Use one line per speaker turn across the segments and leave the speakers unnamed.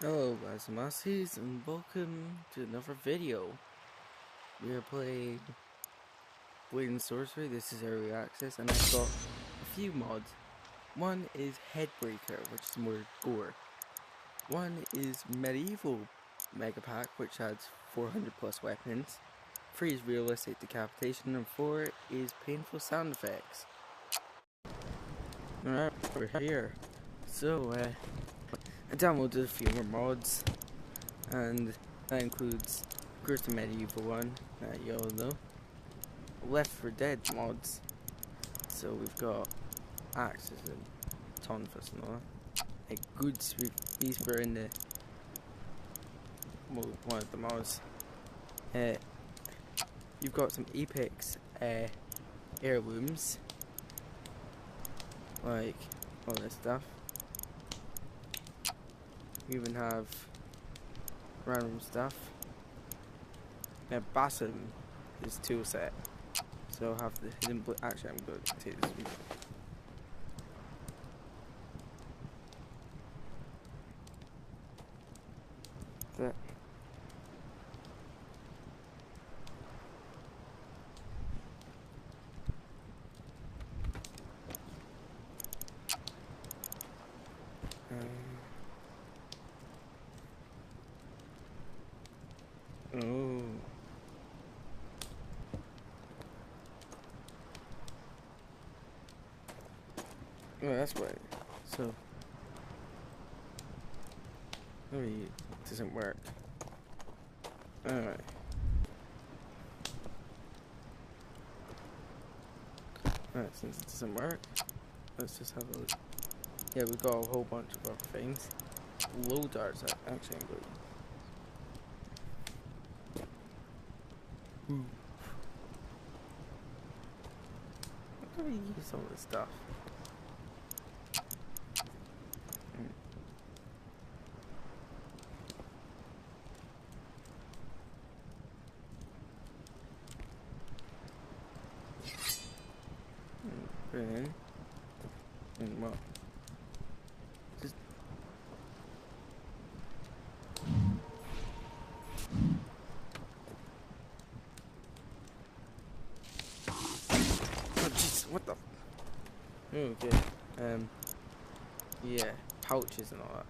Hello guys and masses, and welcome to another video. We are playing Sorcery. This is early access and I've got a few mods. One is Headbreaker, which is more gore. One is Medieval Mega Pack, which adds 400 plus weapons. 3 is Realistic Decapitation, and 4 is Painful Sound Effects. Alright, we're here. So, I downloaded a few more mods, and that includes, of course, the medieval one that you all know, Left 4 Dead mods. So we've got axes and tonfas and all that. Like goods, these were in the one of the mods. You've got some epics heirlooms, like all this stuff. We even have random stuff. Now Bassam is tool set, so I'll have the hidden blue. Actually, I'm going to take this one. That. Oh. Oh, that's right. So, maybe it doesn't work. Alright. Alright, since it doesn't work, let's just have a look. Yeah, we've got a whole bunch of other things. Low darts, actually, I'm good. How do we use all this stuff? Put it in. And what? Just. Oh, jeez, what the? Okay. Yeah, pouches and all that.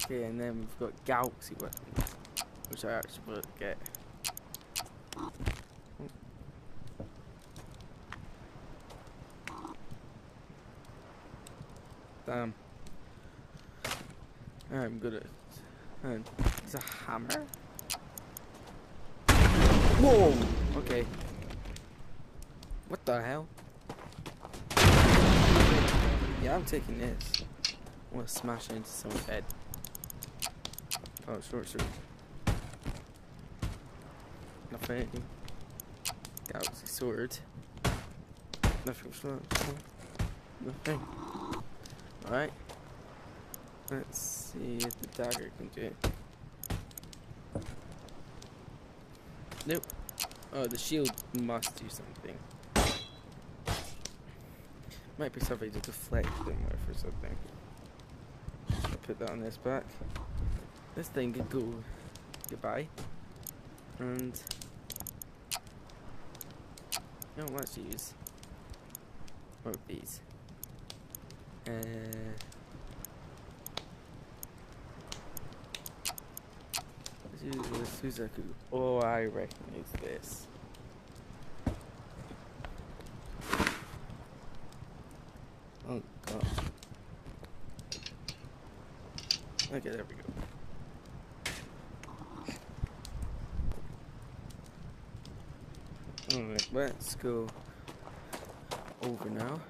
Okay, and then we've got galaxy weapons, which I actually will get. Damn. I'm good at it. And it's a hammer? Whoa! Okay. What the hell? Yeah, I'm taking this. I want to smash it into someone's head. Oh, sorcery. Nothing. Galaxy sword. Nothing. Nothing. Alright. Let's see if the dagger can do it. Nope. Oh, the shield must do something. Might be something to deflect them with or something. I'll put that on this back. This thing could go goodbye. And you know, let's use one of these. Let's use the Suzaku. Oh, I recognize this. Oh god. Okay, there we go. Alright, let's go over now.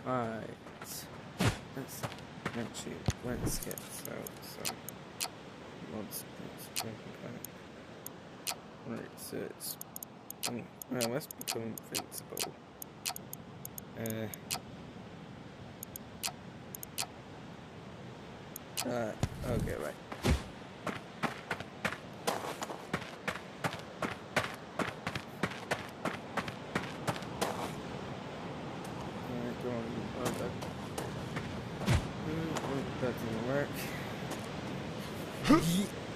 Alright. Let's get some mods. Right, so it's well, let's become invincible. Okay, right. Go on. Oh, that didn't work.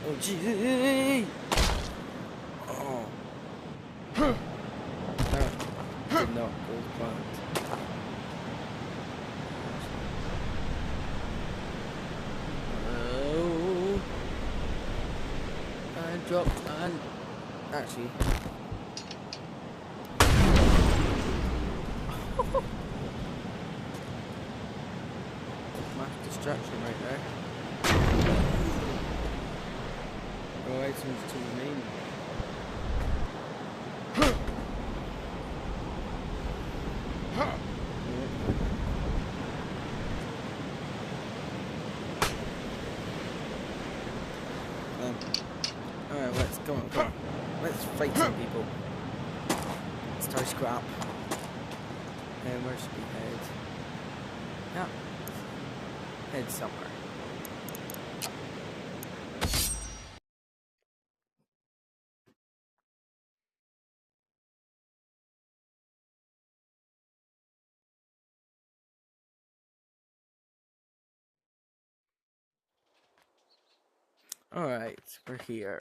Oh, jeez. Oh. That did not go as planned. Oh. I dropped and actually. Mass distraction right there. No items to remain. Alright, let's go on. Let's fight some people. Let's try scrap. And where should we head? Yeah. Head somewhere. Alright, we're here.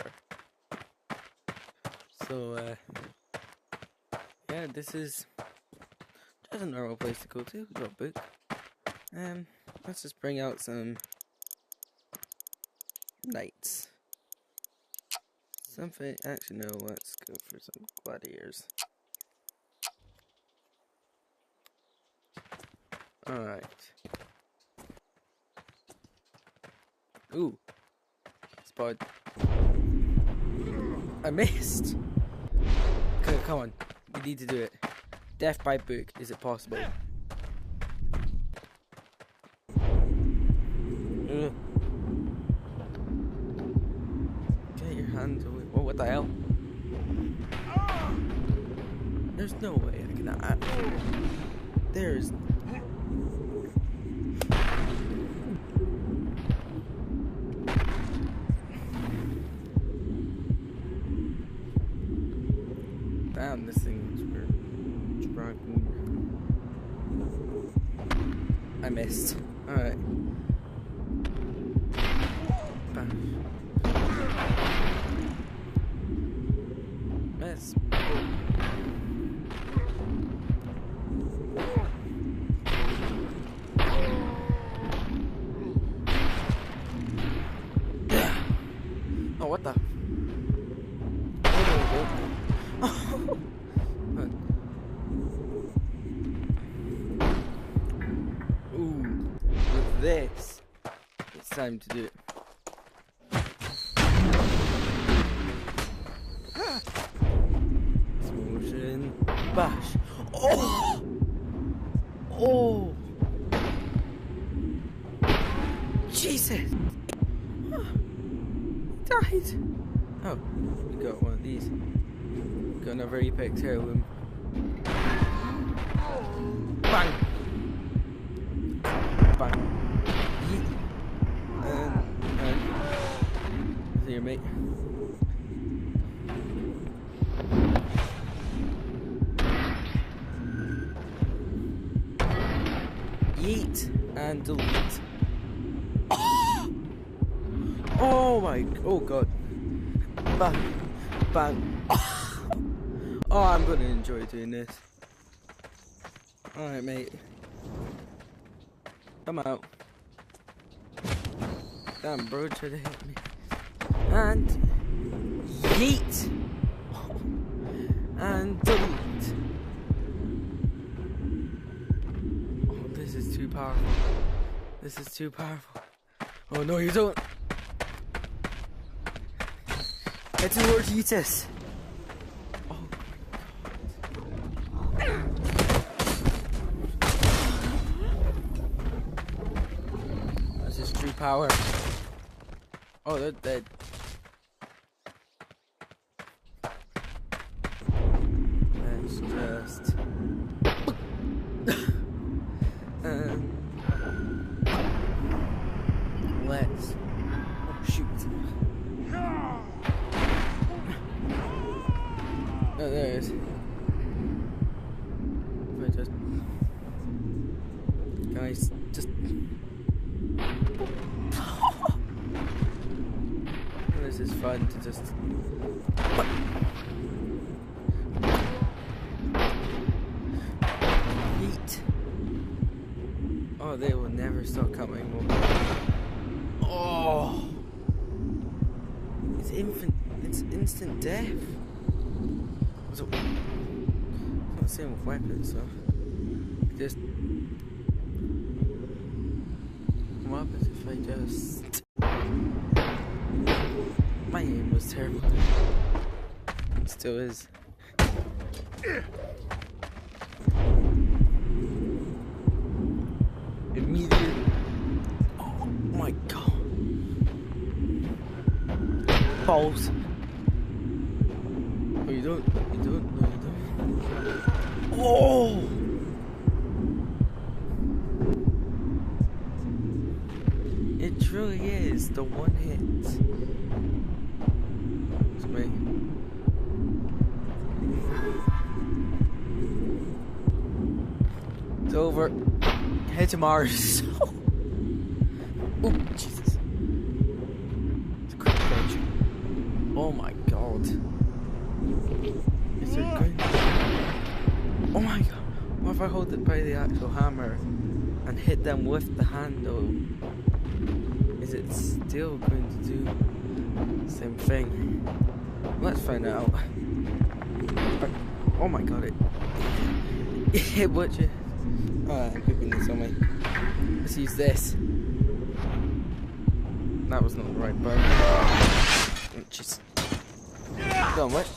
So, yeah, this is just a normal place to go to. We got a book. Let's just bring out some knights. Something, actually no, let's go for some gladiators. Alright. Ooh. Spot. I missed! Okay, come on. We need to do it. Death by book. Is it possible? Ugh. Get your hands away. Oh, what the hell? There's no way I can. There's. Damn, this thing is weird. I missed. Alright. Miss. Oh, what the? Ooh, with this, it's time to do it. Explosion, bash. Oh, oh, Jesus! Died. Oh, we got one of these. Got another epic heirloom. Bang! Bang. Yeet. And. See you, mate. Yeet. And delete. Oh my. Oh god. Bang. Bang. Oh, I'm gonna enjoy doing this. Alright, mate. Come out. Damn, bro, tried to hit me. And yeet. And delete. Oh, this is too powerful. This is too powerful. Oh no, you don't. Head towards Yeetus. Power. Oh, they're dead. Let's just. Let's. Oh, shoot. Oh, there it is. If I just. nice. Just. This is fun to just. Yeet. Oh, they will never stop coming. Oh. It's instant death. So, it's not the same with weapons, so. Just. What happens if I just. My aim was terrible. It still is. Immediate. Oh my god. Balls. Oh, you don't. No, you don't. Oh! It truly is the one hit. It's me. It's over. Head to Mars. Oh, Jesus. It's a quick approach. Oh my god. Is it good? Oh my god. What if I hold it by the actual hammer and hit them with the handle? Is it still going to do the same thing? Let's find out. Oh my god, it watch it. Oh, I'm pooping this on me. Let's use this. That was not the right button. Just go on, what?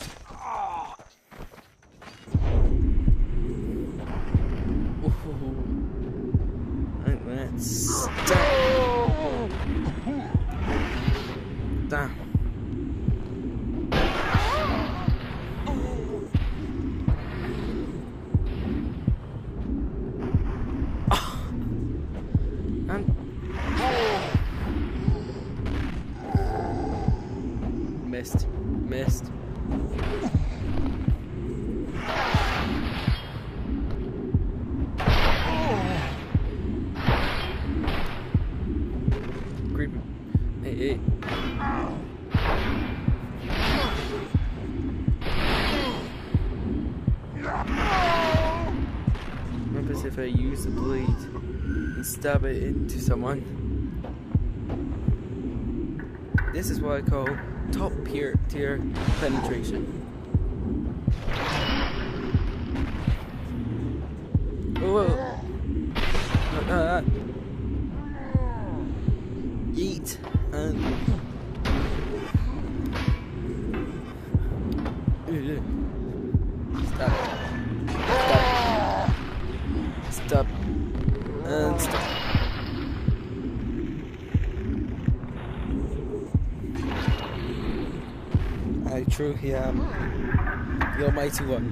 Right, let's down. Missed. Creepy. Hey. What happens if I use the blade and stab it into someone? This is what I call top tier penetration. Whoa. Eat and stop and stop. I truly am the almighty one.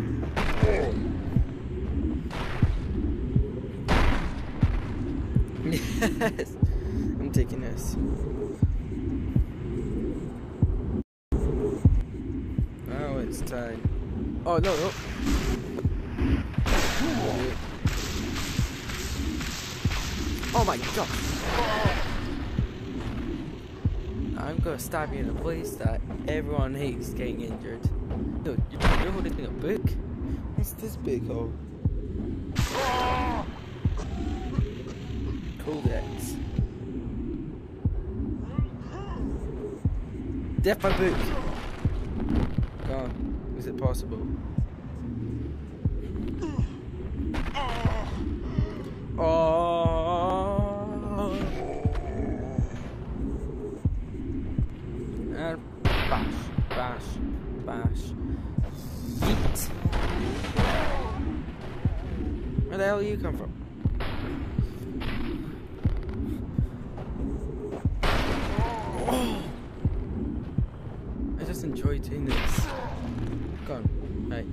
Yes, I'm taking this. Now it's time. Oh no. Oh my god. I'm gonna stab you in a place that everyone hates getting injured. No, you're holding a book? What's this big hole? Codex. Death by book. Gone. Is it possible? Oh. And bash. Yeet. Where the hell do you come from? Oh. I just enjoy doing this. Go on. Right.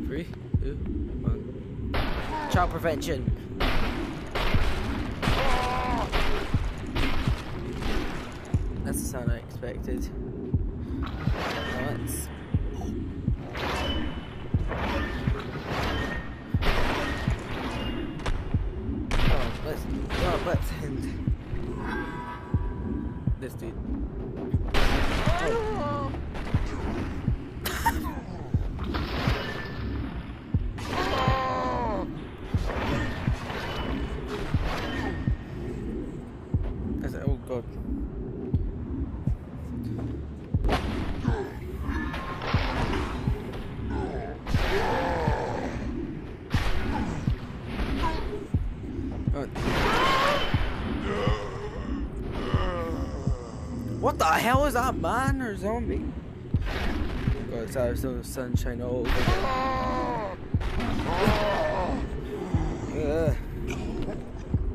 3, 2, 1. Child prevention. That's the sound I expected. Let's. Oh, let's this dude. Oh. Oh god. What the hell is that, man or zombie? God, it's out of sunshine all over.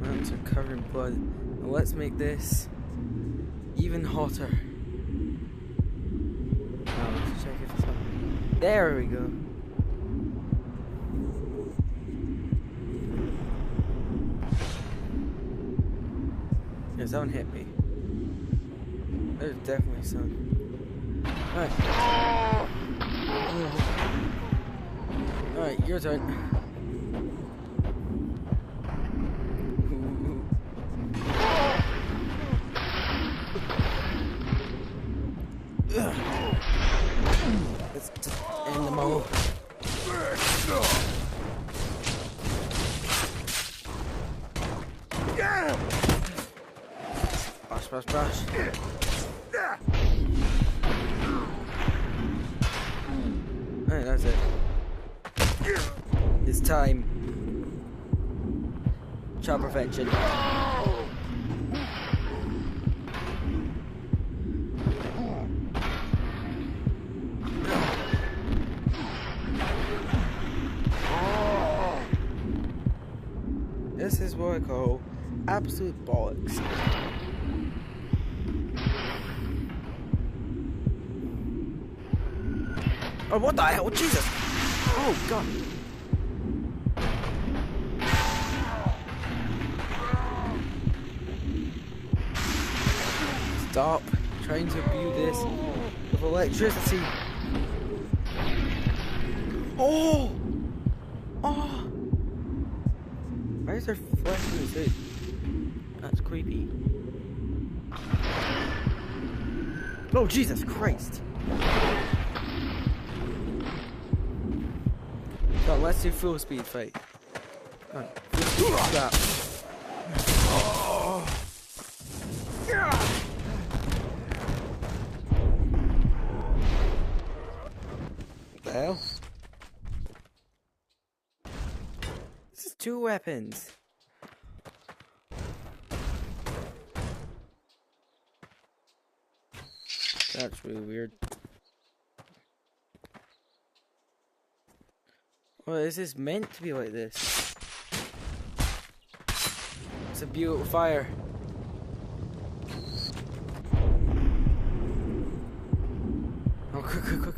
Hands are covered in blood. Now let's make this even hotter. Now let's check if it's hot. There we go. Yeah, someone hit me. There's definitely some. Alright. Alright, your turn. Let's just end them all. Bash, bash, bash. Alright, that's it. It's time. Child perfection. This is what I call absolute bollocks. Oh, what the hell? Jesus! Oh, God. Stop trying to view this with electricity. Oh! Oh! Why is there flesh in his head? That's creepy. Oh, Jesus Christ! So let's do full speed fight. Right, full speed stop. Oh. What the hell? This is 2 weapons. That's really weird. Well, is this meant to be like this? It's a beautiful fire. Oh, cook.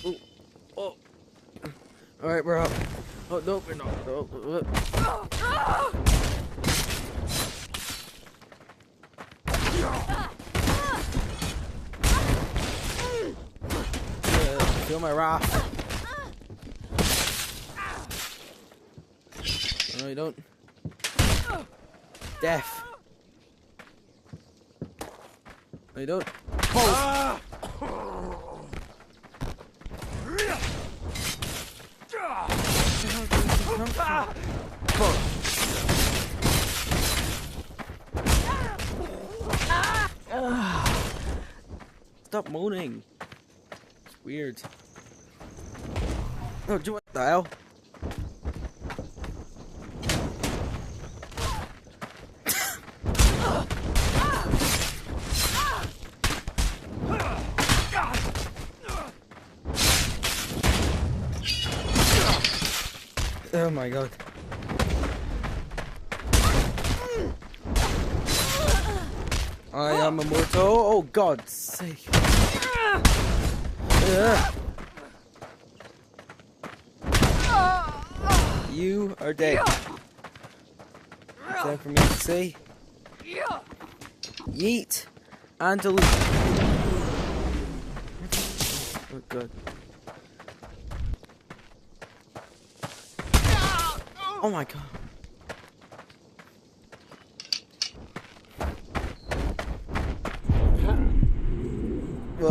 Oh, oh. Alright, we're up. Oh, no, we're not. Oh. Feel my wrath. No, you don't. Death. No, you don't. Oh. Stop moaning. It's weird. Oh, what the hell? Oh my god. I am immortal. Oh God's sake. You are dead. Is that for me to say? Yeet and delete. Oh god. Oh my god.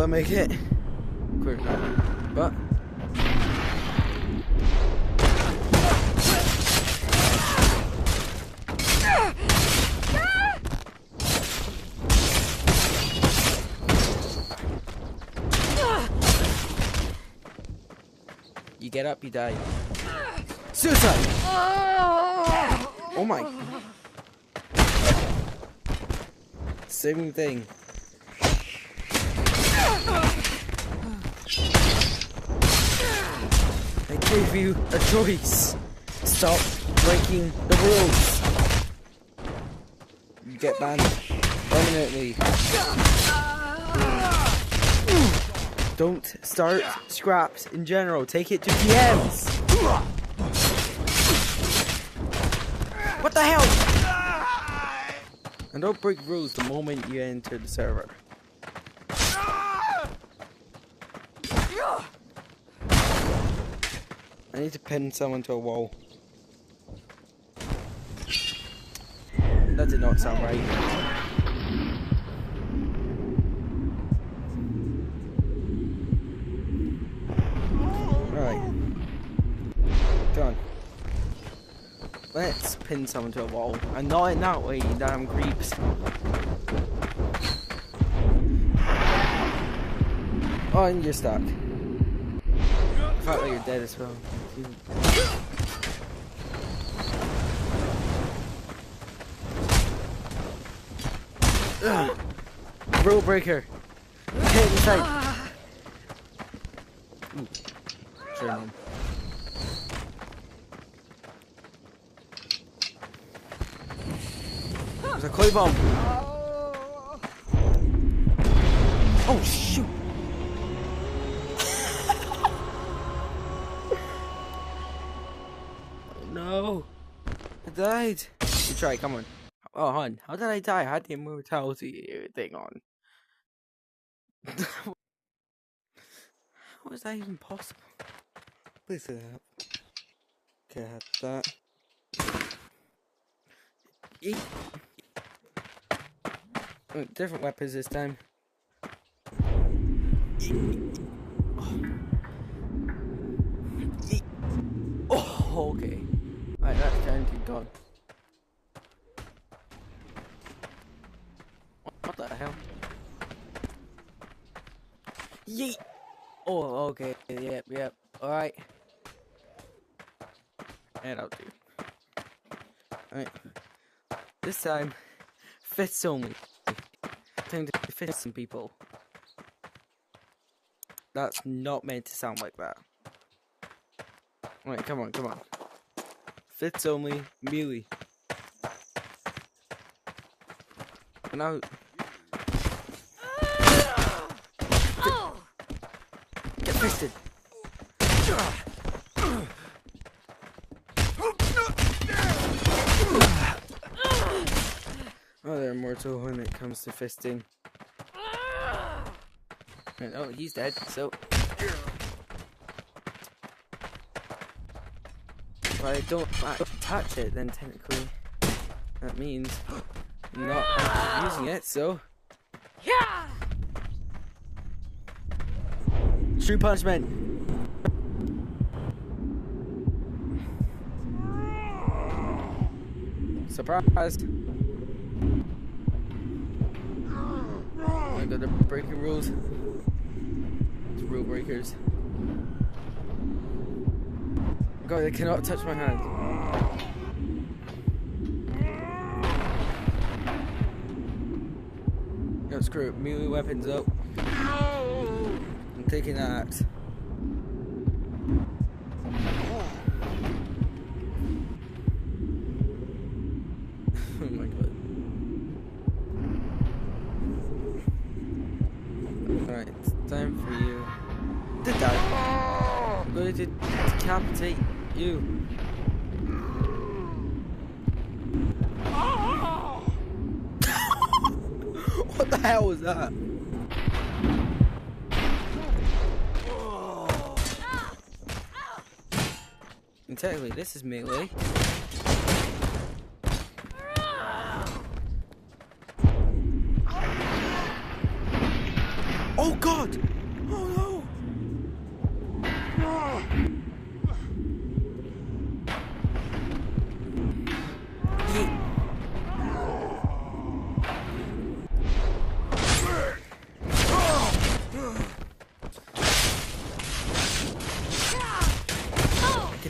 make it. Quick now. But you get up, you die. Suicide! Oh my. Same thing. I gave you a choice. Stop breaking the rules. You get banned permanently. Don't start scraps in general. Take it to PMs. What the hell? And don't break rules the moment you enter the server. I need to pin someone to a wall. That did not sound right. Right. Come on. Let's pin someone to a wall. And not in that way, you damn creeps. Oh, and you're stuck. The fact that you're dead as well. Rule breaker. Get inside. Ooh. German. There's a koi bomb. Oh shoot. Oh no. I died. You try, come on. Oh hon, how did I die? I had the immortality thing on. How is that even possible? Please say that. Okay, I have that. Eat. Oh, different weapons this time. Oh, okay. Right, that's guaranteed gone. What the hell? Yeet! Oh, okay. Yep. Alright. And I'll do. Alright. This time, fists only. Time to fist some people. That's not meant to sound like that. Alright, come on. Fists only, melee. And now... Get fisted! Oh, they're immortal when it comes to fisting. And, oh, he's dead, so... If I don't touch it, then technically that means I'm not using it, so... True punishment! Surprised! I got the breaking rules. It's rule breakers. God, they cannot touch my hand. No, screw it. Melee weapons up. I'm taking that axe. Oh my god. Alright, it's time for you to die. I'm going to decapitate you. What the hell was that? And technically, this is melee. Oh god!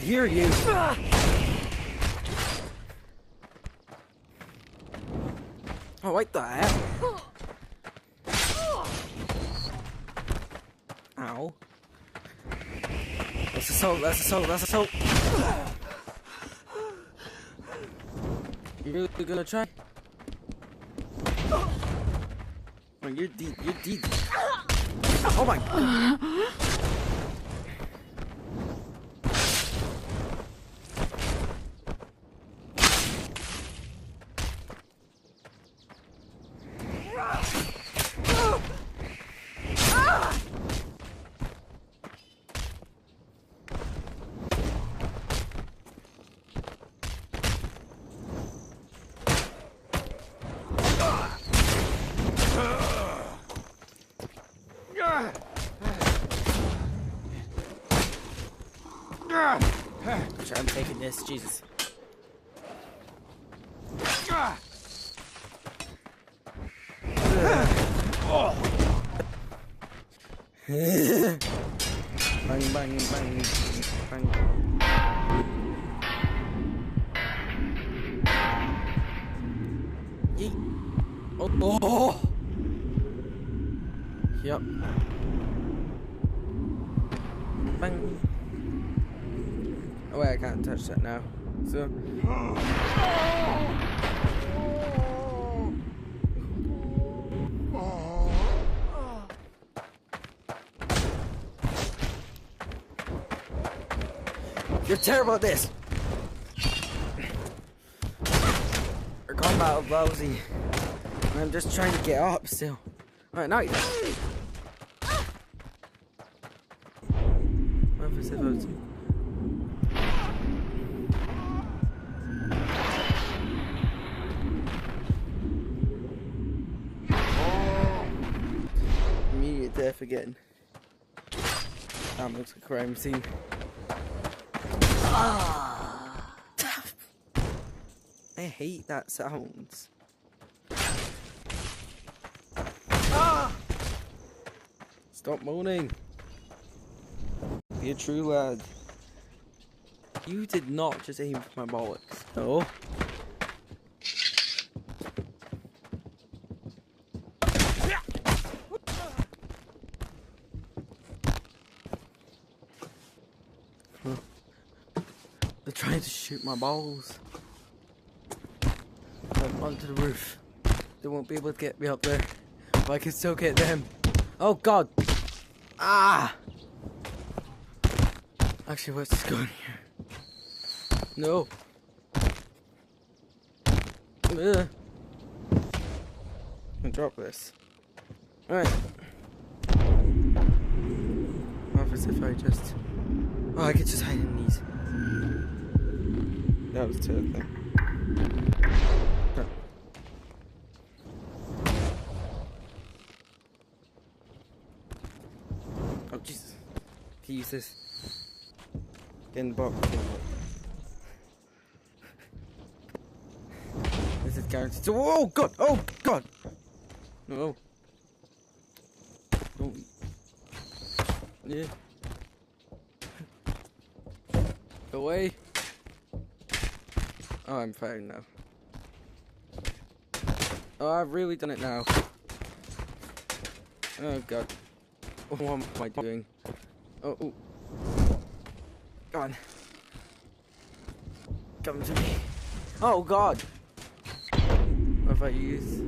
hear you. Oh, what the hell? Ow. That's assault, that's assault, that's assault. You really gonna try? Oh, you're deep, you're deep. Oh my god. I'm taking this, Jesus. Bang, bang, bang, bang. Yeet. Oh, oh. Yep. Bang. Oh wait, I can't touch that now. So. You're terrible at this. Your combat is lousy. I'm just trying to get up still. Alright, now you. What if I said I was... Immediate death again. That looks like a crime scene. I hate that sound. Stop moaning. Be a true lad. You did not just aim for my bollocks. No. They're trying to shoot my balls. I'm onto the roof. They won't be able to get me up there. But I can still get them. Oh god! Ah! Actually, what's this going here? No. I'll drop this. Alright. What if I just... Oh, I could just hide in these. That was terrible. No. Oh, Jesus. Can you use this? Get in the box. This is guaranteed. Oh, God! Oh, God! No. Oh. Yeah. Go away. Oh, I'm fine now. Oh, I've really done it now. Oh, God. What am I doing? Oh, oh. God. Come to me. Oh, God. What if I use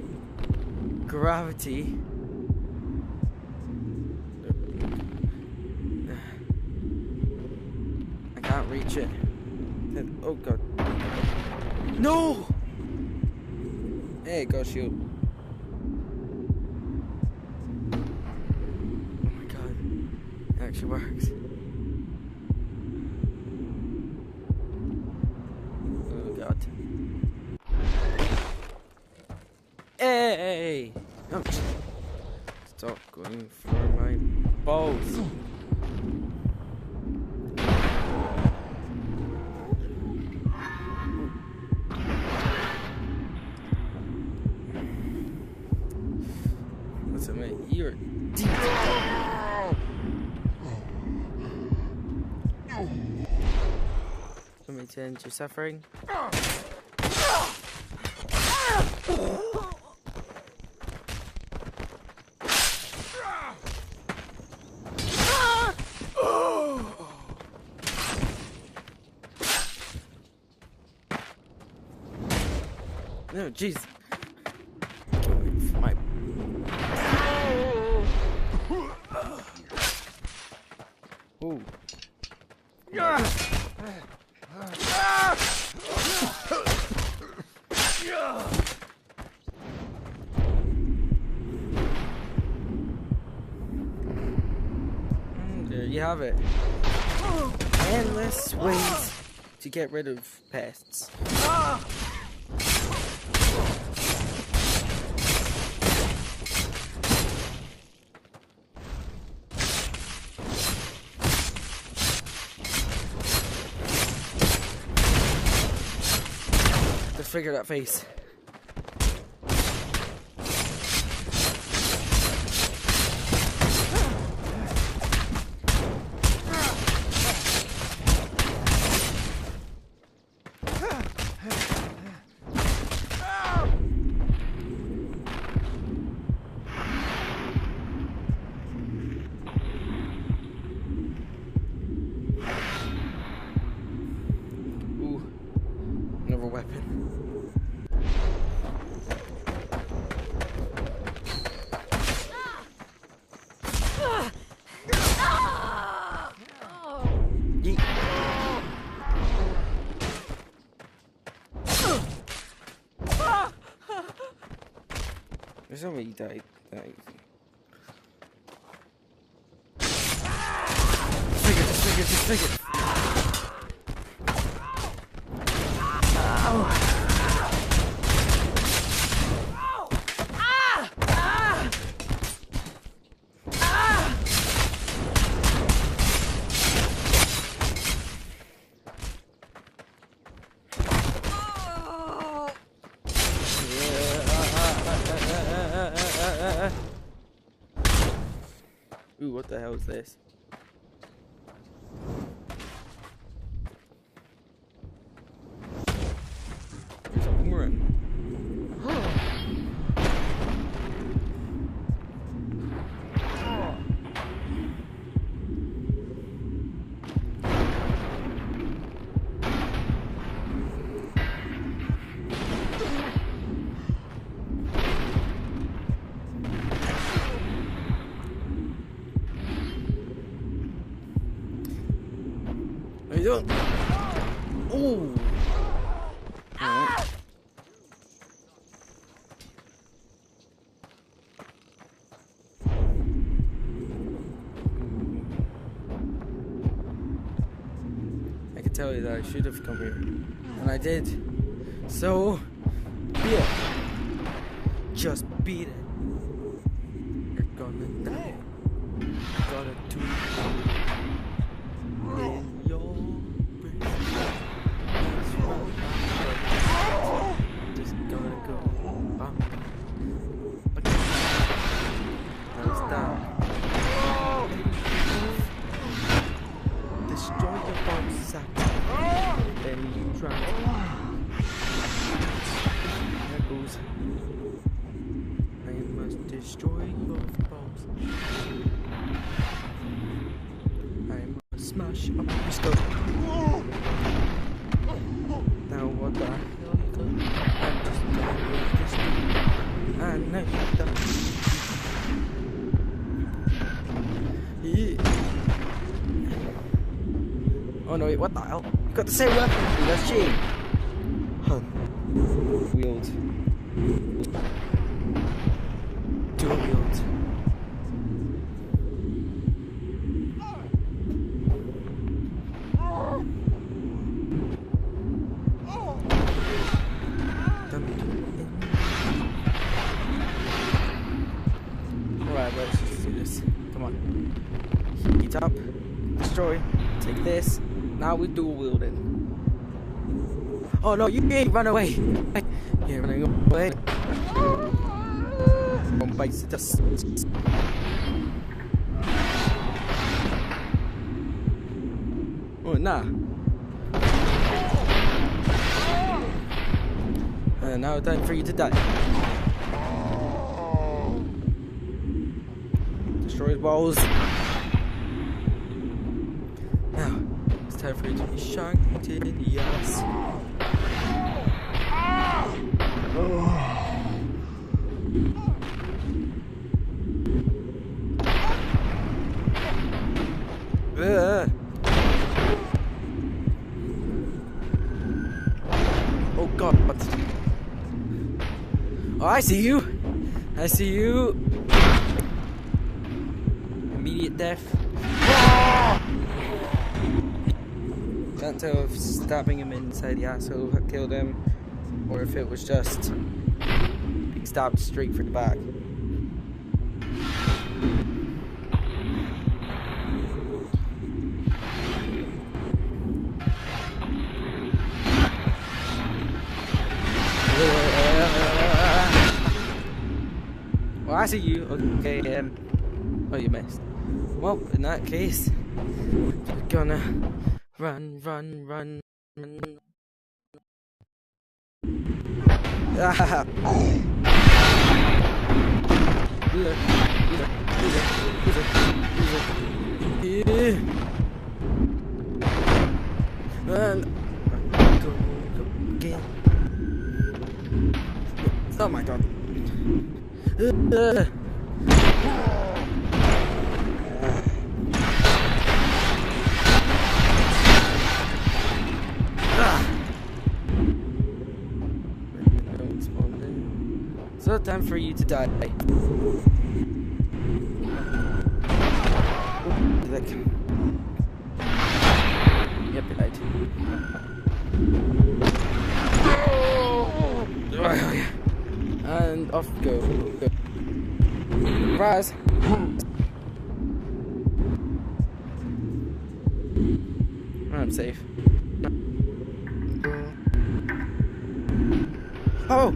gravity? I can't reach it. Oh, God. No! Hey, go shield. Oh my god. It actually works. Oh god. Hey! Oh. Stop going for my balls. You're deep. me to end your suffering? No, jeez. My... Ooh. There you have it. Endless ways to get rid of pests. Figure that face. Ooh, another weapon. There's no way he died that easy. Disfigure. Ooh, what the hell is this? There's a boomerang. What are you doing? Ooh. Right. I can tell you that I should have come here, and I did. So, yeah, just beat it. You're gonna die. Gotta do in your brain. Just gonna go bump. Now stop. Destroy your bomb sack. Then you try. There goes. I must destroy your bombs. I must smash up your skull. Now what the hell you got? I'm just gonna break this thing. And now you're done. Yeah. Oh no, wait, what the hell? You got the same weapon! Dude, that's cheating! Huh. Wield. Dual wield. Alright, let's just do this. Come on. Heat up. Destroy. Take this. Now we dual wielding. Oh no, you ain't run away. You're running away. One bites the dust. Oh nah. And now time for you to die. Destroy his walls. Now, it's time for you to be shocked in the ass. Oh God! Oh, I see you! I see you! Immediate death. Can't tell if stabbing him inside the asshole killed him, or if it was just being stabbed straight for the back. Well, I see you. Okay, oh, you missed. Well, in that case, we're gonna run. Ah! And go again. Oh my God. So time for you to die. Yep, it died. And off go. Rise. I'm safe. Oh!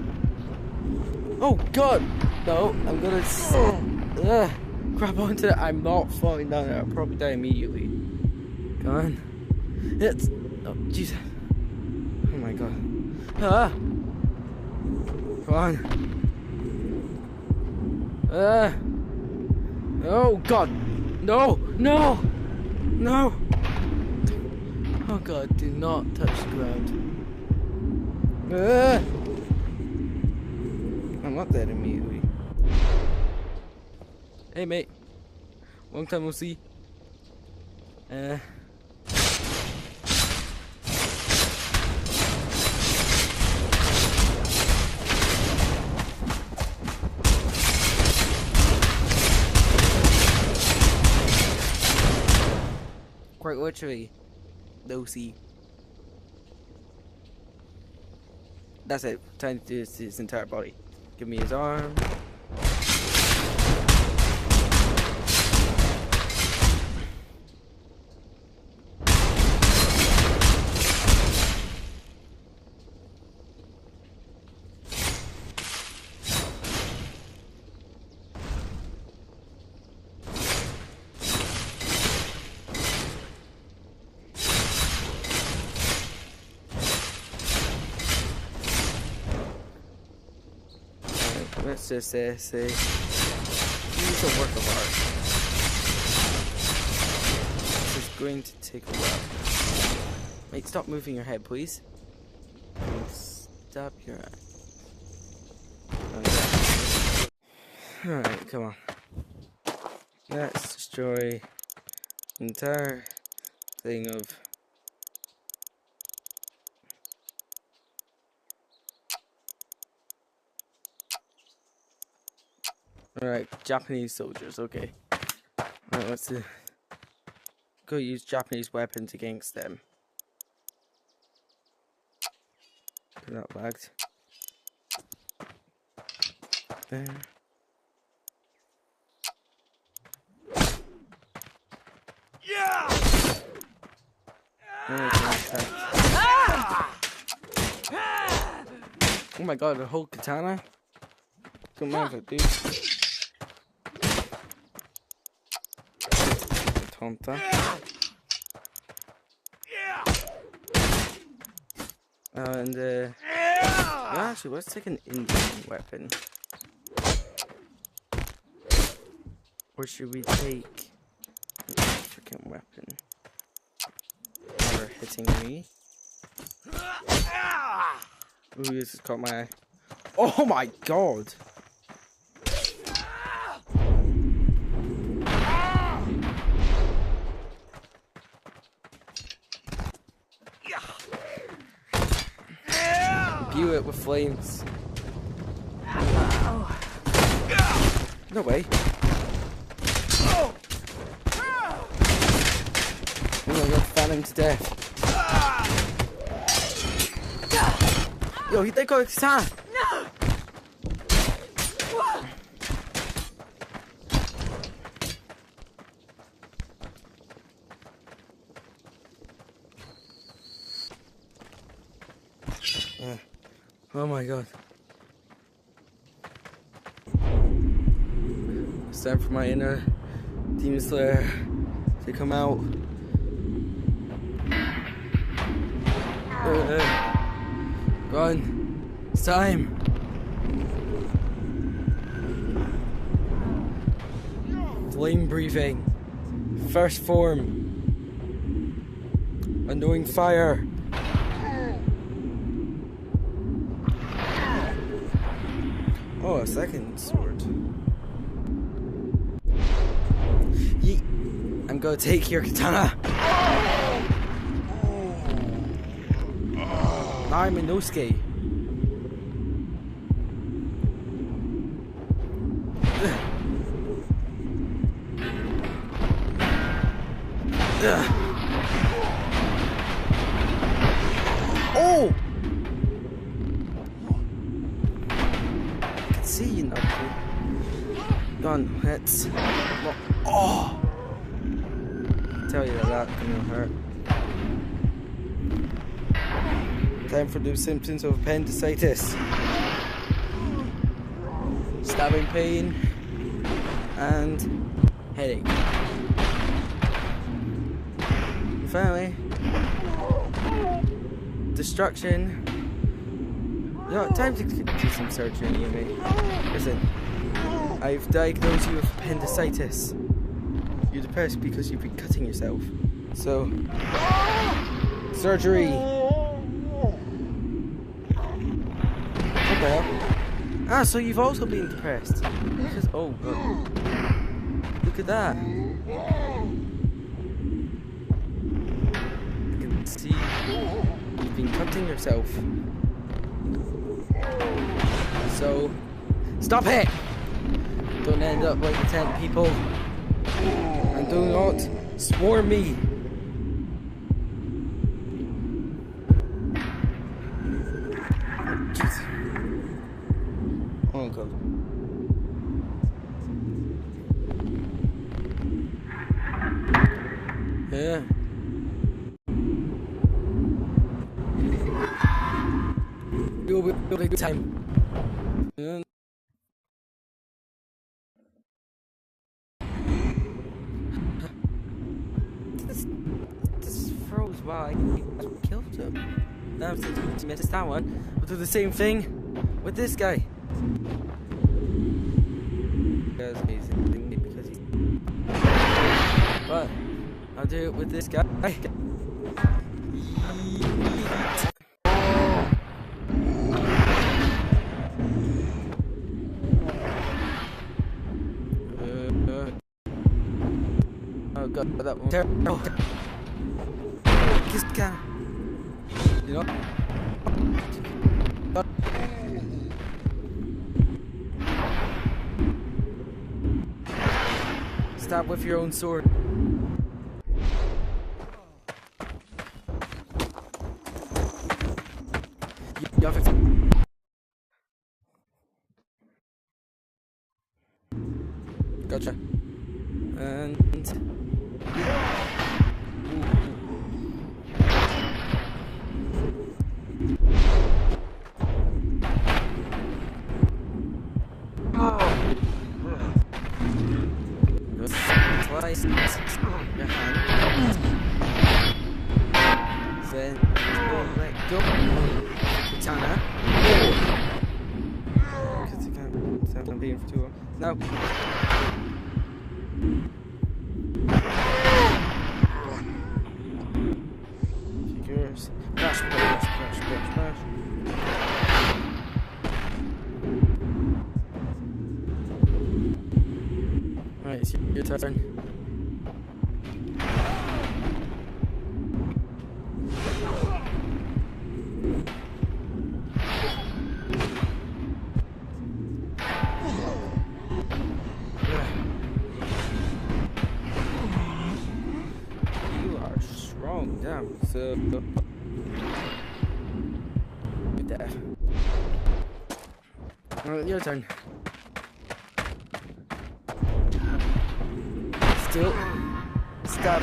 Oh God! No, I'm gonna grab onto it. I'm not falling down there. I'll probably die immediately. Come on. It's. Oh, Jesus. Oh my God. Ah! Come on. Oh God! No! No! No! Oh God, do not touch the ground. I'm not dead immediately. Hey mate. Long time no see. Quite literally, no see. That's it. Time to do this to his entire body. Give me his arm. Let's just say he's a work of art. This is going to take a while. Mate, stop moving your head, please. Stop your eye. Okay. Alright, come on. Let's destroy the entire thing of... Alright, Japanese soldiers, okay. Alright, let's go use Japanese weapons against them. They're not lagged. There. Yeah! Oh my God, a whole katana? Come on, dude. Tonta. And Actually, let's take an Indian weapon. Or should we take an African weapon? They're hitting me. Ooh, this has caught my eye. Oh my god! View it with flames. No way. Oh my god, fan him to death. Yo, they got a katana. Oh my god. It's time for my inner demon slayer to come out. Run. It's time. Flame breathing. First form. Unknowing fire. Oh, a second sword. Yeet. I'm gonna take your katana. I'm Inosuke. Oh! I can see you now. Go on, let's. Oh! I tell you that's gonna hurt. Time for the symptoms of appendicitis. Stabbing pain and headache. Finally, destruction. You know, time to do some surgery anyway. Listen, I've diagnosed you with appendicitis. You're depressed because you've been cutting yourself. So, surgery. What the hell? Ah, so you've also been depressed. Because, oh, look at that. I can see you've been cutting yourself. So, stop it! Don't end up like the tent people. And do not swarm me. Jeez. Oh god. Yeah. You'll be a good time. Yeah. This froze while I killed him. Now since we missed that one, we'll do the same thing with this guy. Because he's but I'll do it with this guy. Oh god, that one terrible. This guy, you know. Stab with your own sword. You have it. Gotcha. And twice your hand. Then let go. katana. Because I can't stand on being for too long. No. Figures. Crash, crash, crash, crash, crash. Alright, it's your turn. You are strong, damn. So, good there. Alright, your turn. Still. Stop.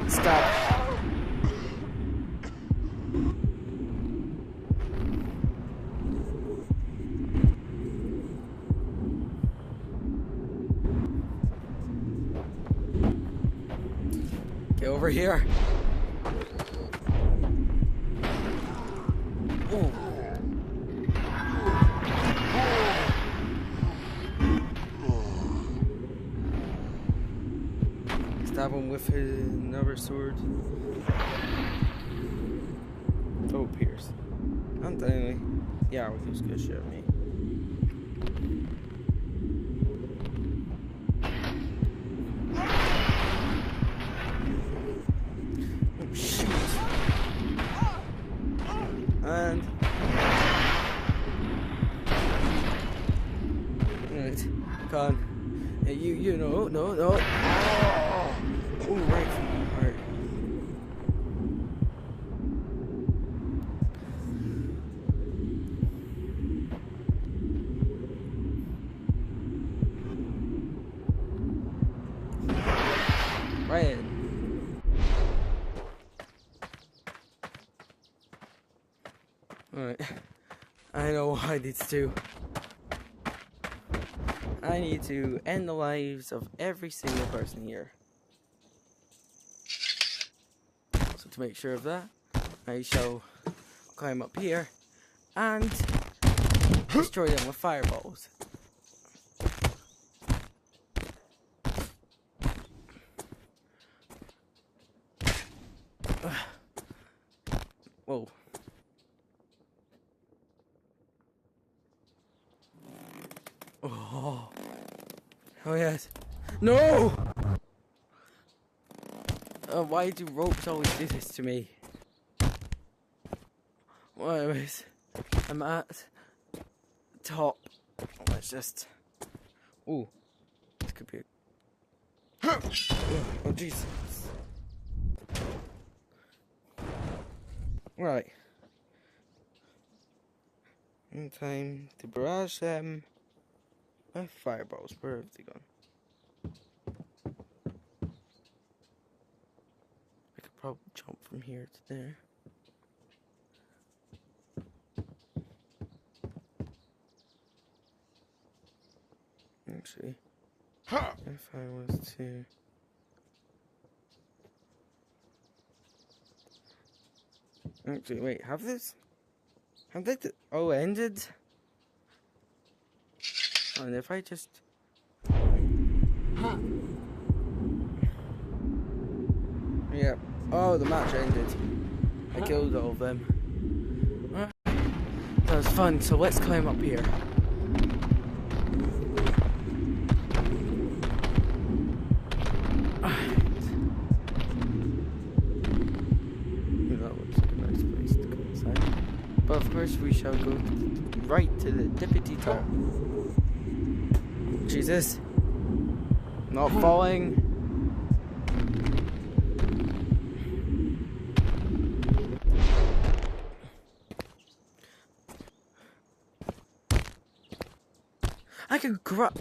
Stop. Get over here. Oh. Stab him with another sword. Oh, Pierce. I'm telling you. Yeah, I'll use good shit at me. Oh, shoot. And. Right. Come on. Hey, you know, no. Oh, right from the heart. Right. Alright. I know what I need to do. I need to end the lives of every single person here. So to make sure of that, I shall climb up here and destroy them with fireballs. Whoa. Oh. Oh yes. No! Why do ropes always do this to me? Well, anyways, I'm at the top. Let's just. Ooh, this could be. Oh Jesus! Right. In time to barrage them with fireballs. Where have they gone? I could probably jump from here to there. Actually, if I was to. Actually, wait, have they ended? And if I just... Yeah. Oh, the match ended. I killed all of them. That was fun, so let's climb up here. That looks like a nice place to go inside. But of course we shall go right to the tippity top. Jesus. Not falling. I can grab.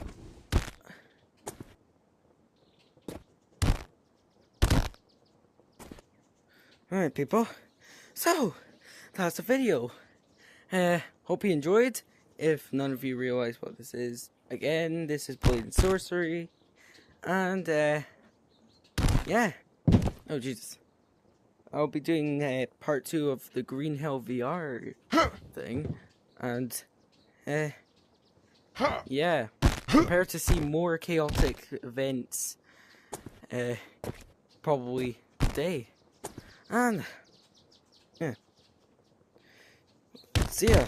Alright, people. So, that's the video. Hope you enjoyed. If none of you realize what this is, again, this is playing Sorcery. And, yeah. Oh, Jesus. I'll be doing part 2 of the Green Hell VR thing, and yeah, prepare to see more chaotic events probably today. And yeah, see ya.